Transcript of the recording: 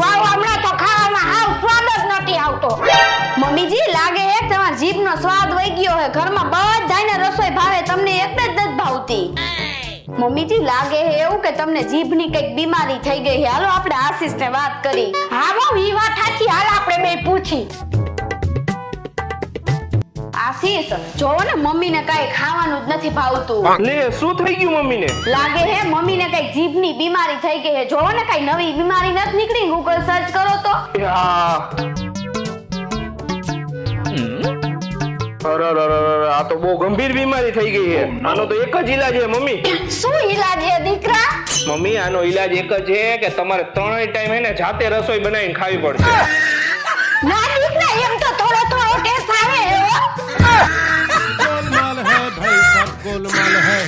વાવ હમણાં તો ખાવામાં હાવ સ્વાદ જ નથી આવતો. મમ્મીજી લાગે હે તમાર જીભનો સ્વાદ વઈ ગયો હે. ઘરમાં બધાયને રસોઈ ભાવે, તમને એક જ નથી ભાવતી. મમ્મીજી લાગે હે એવું કે તમને જીભની કઈક બીમારી થઈ ગઈ હે. હાલો આપણે આશીષને વાત કરી. હા મમ ઈ વાત સાચી. હાલ આપણે બે પૂછી. આશીષ જોવો ને મમ્મીને કઈ ખાવાનું જ નથી ભાવતું. લે શું થઈ ગયું મમ્મીને? લાગે હે મમ્મીને કઈ જીભની બીમારી થઈ ગઈ હે. જોવો ને કઈ નવી બીમારી નથી નીકળી. ગૂગલ સર્ચ કરો તો. આ તો બહુ ગંભીર બીમારી થઈ ગઈ છે. આનો તો એક જ ઈલાજ છે મમ્મી. શું ઈલાજ છે દીકરા? મમ્મી આનો ઈલાજ એક જ છે કે તમારે ત્રણેય ટાઈમ એને જાતે રસોઈ બનાવીને ખાવી પડશે. ના દીકરા એમ તો થોડો ટેસ્ટ આવે. गोलमाल है भाई सब गोलमाल है।